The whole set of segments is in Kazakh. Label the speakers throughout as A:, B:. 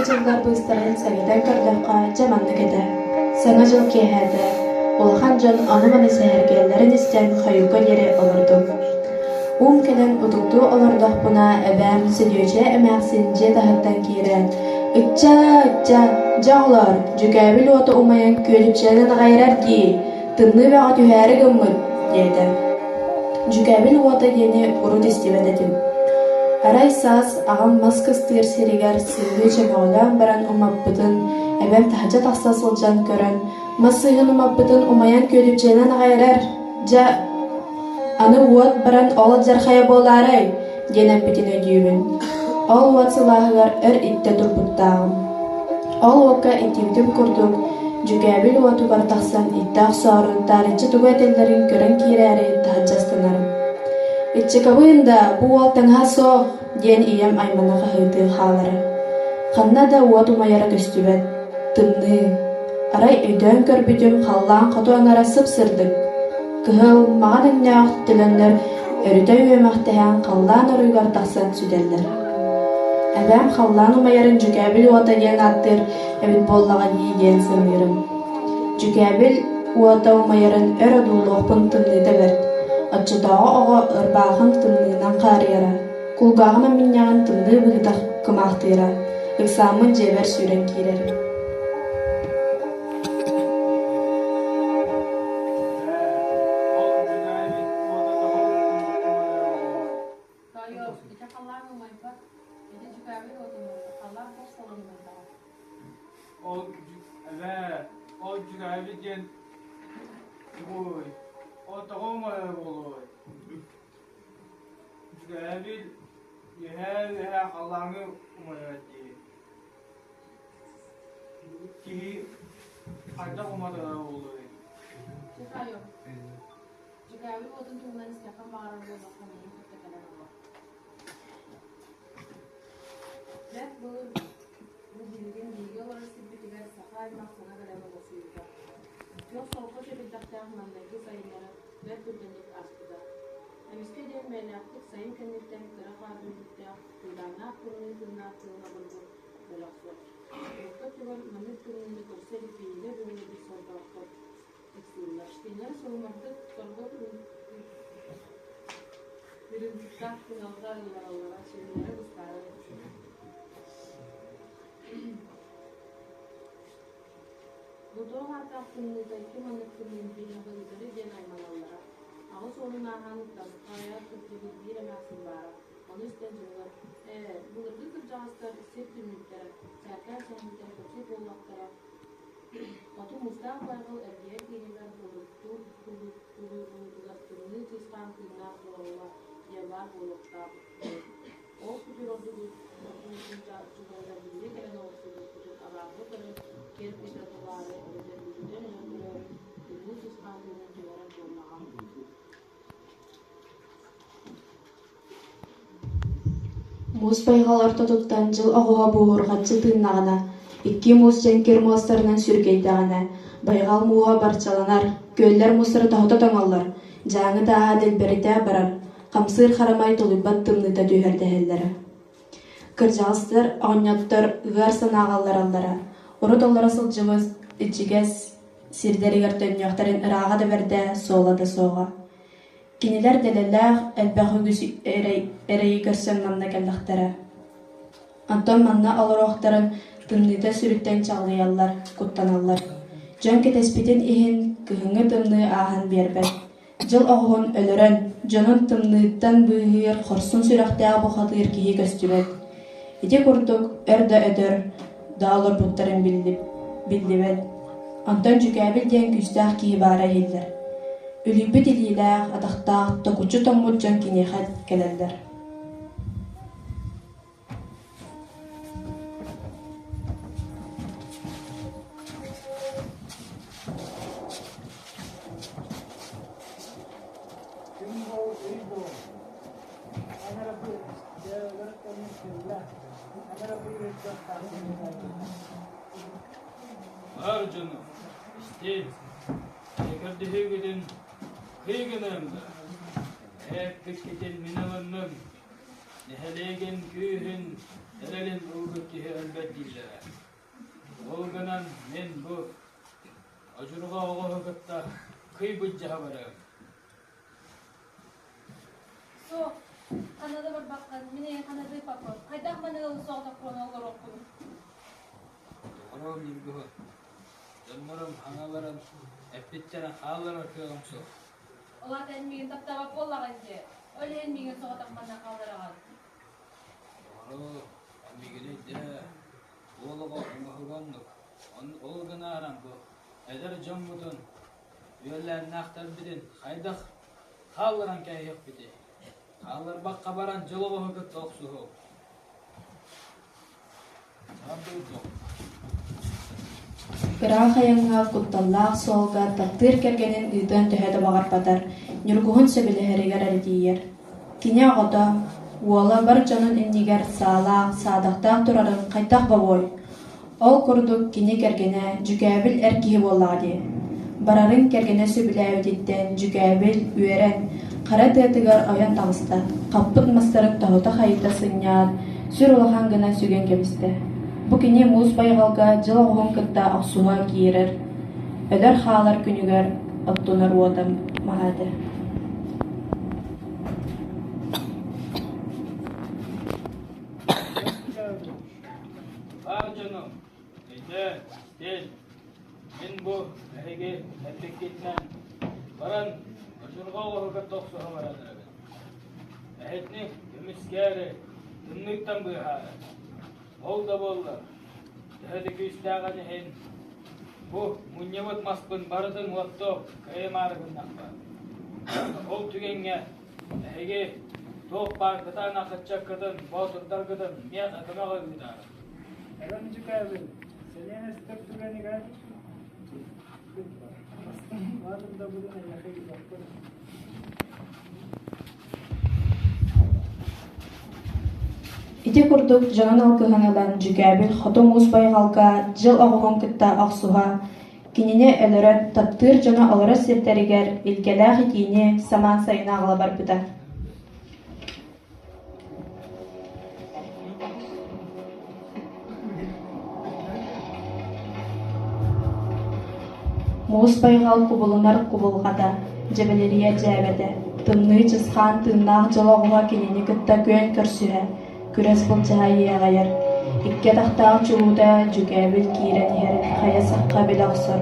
A: жылдар быстарын сәгеден көрдіққа жаманны кеді. Саңа жыл кехәді. Олахан жон аныманы сәхәргелерін істен қайуға дері олырдым. Кәлін ұтылды олырдық бұна әбәм сөйдеуше әмәқсінже дағыттан кейрен. Үтча, жағылар, жүкәбіл оты умайын көліпшенін ғайрар дей, тынны бәға түйәрі гыммыд, деді. Жүкәбіл оты дені ұрыд істебедетім. Арай саз ағам маскыстыр серегер сылғы чемаулан баран умаппыдын, әбәм тахача тақса сылжан көрін. Масыйын умаппыдын умайын көліпшенін ғайрар, аны уот баран олат жархая боларай, денеп бітін өдеймін. Ол уот сылағығар итте тұрбыттағым. Ол уотқа итивдім күрдік, жүгәбіл уотуғар тақсан иттақ соғырын тарынчы тұғы әтелдерін көрін кейрәрі тағаджастанарым. Итчекабыйында бұ ол таңға соқ, ден ием айманаға ғыйды қалары. Қанна да уот умайара көстібет, тынны. Арай өйден көрбітім қаллан қоту анара сып-сырдық. Кыһыл маған үннәғ тілінлер өріті өймақтайан қаллан ұрыйғар тақсан сүдәлдер. Әбәм қаллан умайарын жүкәбіл уата ден аттыр әбіт боллаға дейден сымырым. Жүкәбіл уата умайарын өр одулуқпын тымныйда бәрд. Отчыдағы оға ұрбағын тымныйнан қарыяра. Кулғағын аминняғын тымны бұғытақ кымақтыра. Үксамын жебер сүйрен кейрер.
B: O cügavi gen boy. O tağoma boy. Cügavi yehe Allah'ı umayati. Ki ayda umada boy.
C: Cügavi. Cügavi odun tundan istekan mağarada bakmayı tekrar var. Ben bu bildiğim bilgi olarak sibitiler sakay maksana kadar olasıydı. Yok soğukta şebekten mandaki sayıları ve türdenik askıda. Emiskeden ben yaptık sayın kendikten kıra karbidikte kıydana kurunun kırnattığına buldu bıraksıyor. Yokta tüver manit kurunun kurseli fiile böyle bir sorda okut. Eksilirler. Ştiler sormadık sorda birintikten kınallar yaralara şeylere ısrarı düşünür. Budur hatta kınlıda iki manık kınlığın bir nabızları gen aymalarlara. Ağız onun ağanlıktan kaya kırkılı bir emersin bara. Onu üstten cırlar. Bulurdu kırcağızlar istek tümlüklere. Serken senliklere köpsek ollaklara. Otu Mustafa Baygıl erdiğer geliler bulurdur. Bulurdular kırını tiskan kıynar bulurlar. Yevar bulurda. O kutur oldu bu. Cüzayla bildi gelen olsun. Kutur alarlı kırın. Kerpiçe duvarı özellikten öldürüyor. Kırını tiskan kıynar civara bulmağa.
A: Муз байғалар тұтыттан жыл ағуға бұғырғатшы тыыннағына, икки муз жәнкер муастарынан сүргейдіғана, байғал муға барчаланар, көллер мусыры тағыта тоңалар, жаңы даға дәлберіде барар, қамсыр қарамай тұлыбат тымныда дүйердәхелдері. Кыржағыстыр, ағыньяттыр, ұғар санағалар аллара, ұры доллара сылжымыз, үтчігес, сирдерігер төнняқтарын ыраға да берді, сола да соға. Кинилер делелләх әлбәхі күз әрейі көрсен манна кәлдіқтері. Антон манна алырақтарын тымныда сүріктен чағлыялар, құттаналар. Жөн кетеспетін ихін күйіңі тымны ағын бербәд. Жыл оғығын өлірін, жонын тымныттан бұйыр қорсын сүріқтәғі бұқатыр кейі көстібет. Еде күрдік өрді өдір, дағылыр бұттарын білдібет. Антон жүкәбіл ден күздәқ кейі бара елдер. Үлібі делиләғ, атақтақ, тоқучы томмут жон кенеқат кәләлдер.
B: Var canım. İşte. Tekrar hügeden hügenemde. Hep kışketen minavannım. Nehelegen kүйhün, elelin ılgıt kihe ölbet dillere. Olganan men bu, acurga oğu hıgıtta kıy bıccaha varım.
D: So, Kanada bir bakkan, mine Kanada bakkan. Kaydak bana da soğukta krono olur okudum.
B: Doğru bilgi. Canlarım, hanalarım, epitçene ağlarım kıyalımsı.
D: Ola ten migin taptaba pollaganje. Öyle en migin soğukta bana kaldırağın.
B: Doğru, bilgili de, oğluğa umahıganlık. Olgana aram bu. Eder cambudun, yöllerini aktar birin, haydak kaldıran kaya yok biti. Kaldır bak kabaran cılığı hıkıt oksuhu. Sabıyduk.
A: Kıran hayanga kuttallaq solga taktır kergenin ıdan töhede bağar badar. Nürguhun söbüle heriger erdiyer. Kine oda, uola bar canın inniger sağlaq, sağdaqtaq turarın qaytaq baboy. Ol kurduk kine kergene jükäbil erkihi bolladı. Bararın kergene söbüle öditten jükäbil üeren, qara tığıtıgar ayan tağısta. Qappıt mastarın tahota hayıta sınnyar, sür olahan gına sügen kemiste. Bu kine muus baygalga jıla oğun kıtta aksuha giyirir. Öler xalar günüger attunar odam mahade.
B: Var canım. Gel, gel. Ben bu ehege etteketlen baran aşırıga oğuga toksuha varadır. Ehetni ümüskeri, tümlükten buyhara. Ol da bollar. Tehedeki üstağını hen. Bu munyavat maspın baradın vatto kaymarı günnakba. Ol tügenge ehege toq bar kıtan akıtacak kadın, boturdar kadın, miyat atımağı güdar.
E: Efendim abi, seneye step tugani gel. Vardım da bunu yakayım bakalım.
A: Ити курдук жанын алкыһыналан жүкәбил хотом уус байгалка жыл оҕоһун кытта ахсуha кинине өлөрөн таптыыр жана олоро сиртеригер илгелээх итиини самаан сайына аҕала барбыта. Муус байгал кубулунар кубулгата, жебелерие жээбете, тымныы чысхан тымнаах жыл оҕуга кинини кытта күөн көрсүһэ. Күрес булчаһа иэҕэйэр. Икке тахтаах чугууда жүкээбил киирэн иһэрин хая сахха билохсор.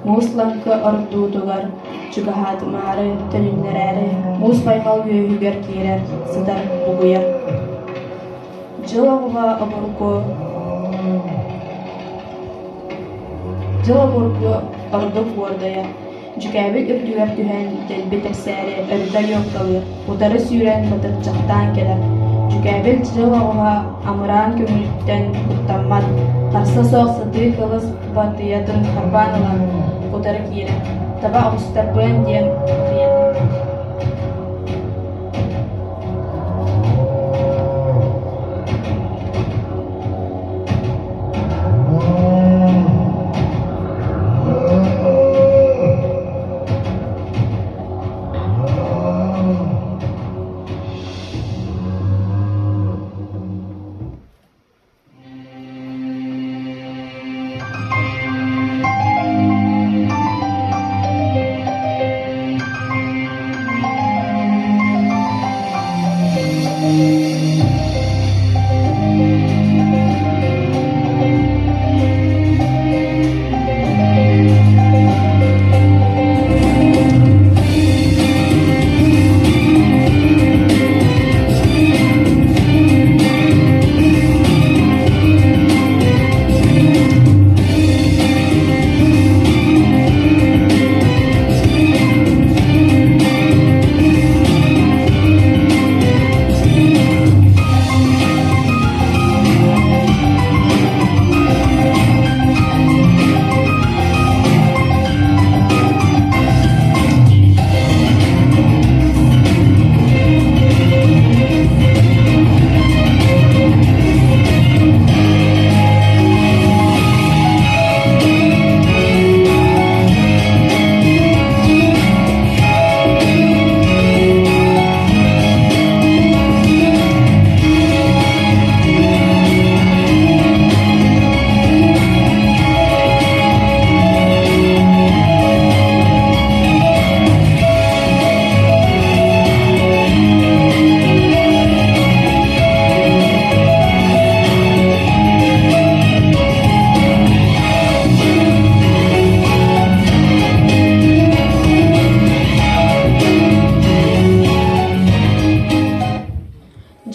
A: Муус ланкы ордуутугар, чугаһаатымаары, төлүннэрээри, муус байгал үөһүгэр киирэр, сытар бугуйар. Жыл оҕуга обургу ордук буордая. Жүкээбил үрдүгэр түһэн дэлби тепсээри өрүдэр йокталыр. Утары сүүрэн батырчахтаан келер. Жүкәбел жыл оҕуһа амыраан көмүлүттэн уттаммат, харса соох сатыы кылыс батыйатын харбаан ылан утары киирэ. Таба оҕустарбыан диэн батыйатын.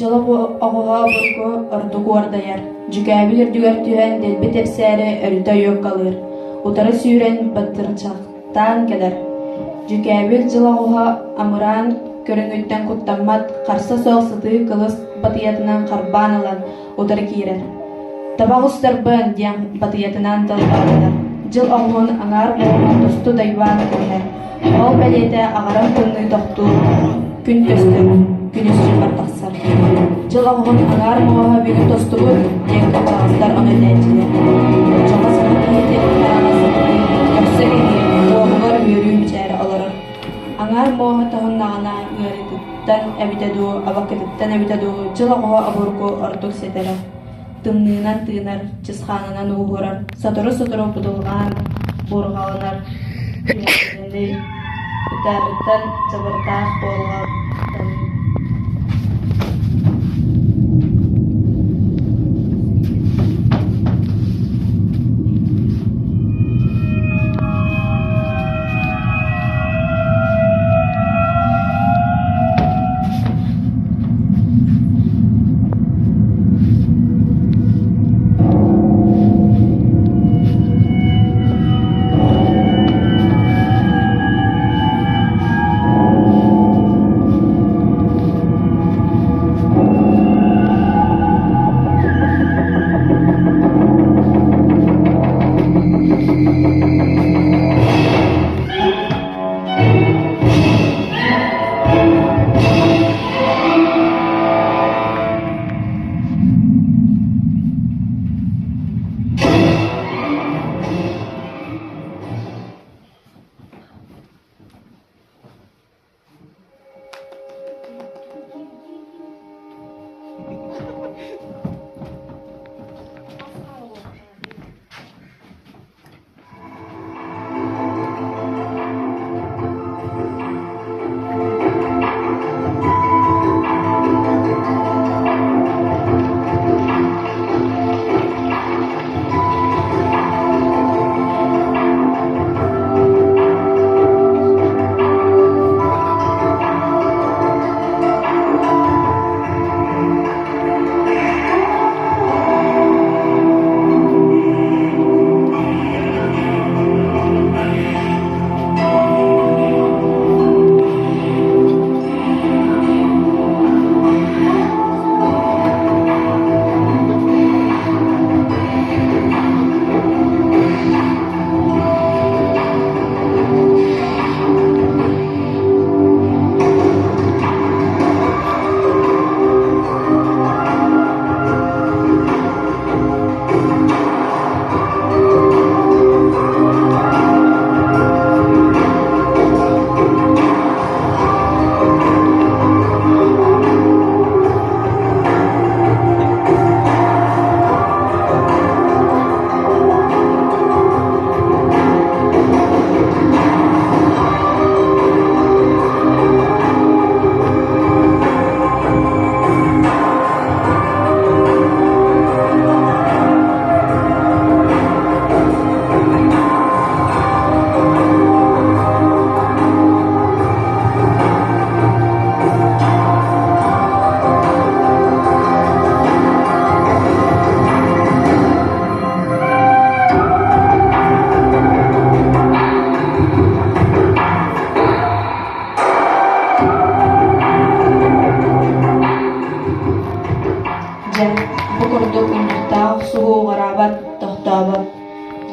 A: Жолок оҕоһо бурку ордук уордайар. Жүкээбил үрдүгэр түһэн дэлби тепсээри өрүтө үйөк калыыр. Утары сүүрэн баттырчахтаан келер. Жүкээбил жыл амыраан көрүҥүттэн куттаммат харса соохсытыы кылыс батыйатынан харбаан ылан утары киирэр. Табагустарбын диэн батыйатынан талбаалар. Жыл оҕоһун аҥаар буолун тосту дайбаан кэлэр. Ол бэлиэтэ аҕарам тымныы тохтуу күн төстөр, күнүс бартахсар. Жыл оҕоһун аҥаар моҕоһа бүгүн тостубут диэн кытаҕастар ону элээтилэр. Чоҕа сырахтыйытын тараҕасытыы өссө киһи уоһугар үөрүүн бичээри олорор. Аҥаар моҕоһа таһыннаҕына ыарытыттан эбитэ дуу, абаккытыттан эбитэ дуу жыл оҕоһо абурку ордук сетэрэ. Тымныынан тыынар, чысхаанынан уухурар, сотору будулгаан буурҕаланар. Ытаарыттан чабыртаах буолҕа.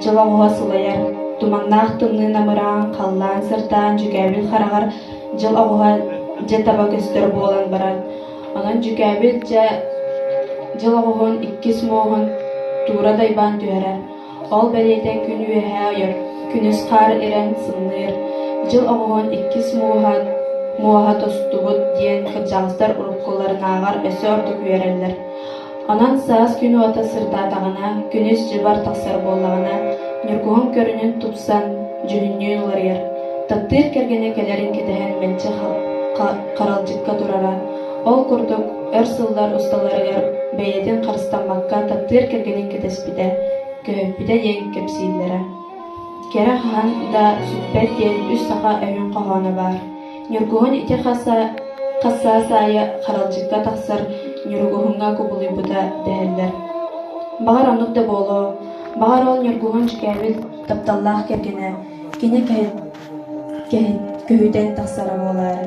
F: Жылауға сылайар, туманнақ тымнын амыраан, қаллаан сыртаан жүкәбіл қарағар жыл ауға жа таба көстер болан баран. Онан жүкәбіл жыл ауғын иккис моғын тура дайбан түйәрәр. Ол бәлейтен күн үйәһә ойыр, күніс қар ирен сынныр. Жыл ауғын иккис моға тостубут диен қыджағыстар ұрыққыларын ағар өсі ордық үйәрәлдер. Анан саас күні ота сыртатағына, күніс жыбар тақсар болағына, нүргуғын көрінен тупсан жүніннен оларыяр. Таттыр кергене келерін кетеген мәнче қаралжыққа турара. Ол күрдік өр сылдар ұсталарығар бәйетін қарыстанмаққа таттыр кергенен кетеспіде, көйіппіде ең кепсейдері. Кері хан да сүппет ден үс сақа әйін қағаны бар. Нүргуғын ите қаса сайы қаралжыққа тақсар нюргуһунга кубулуйбута дэһэллэр. Баҕар оннук да буолуо, баҕар ол нюргуһун чүкээбит тапталлаах кэргэнэ, кини көһүтэн тахсара буолаары.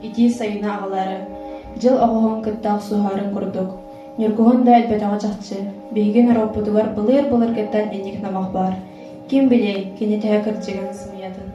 F: Ити сайына аҕалары. Дьыл оҕоһун кыттаах суһаарын курдук. Ньургуһун да элбэтэҕэ чахчы. Биһигин ороппутугар былыыр кэттэн инник намах баар. Ким билей, кинитэһэ кырдьыгын сымыйатын.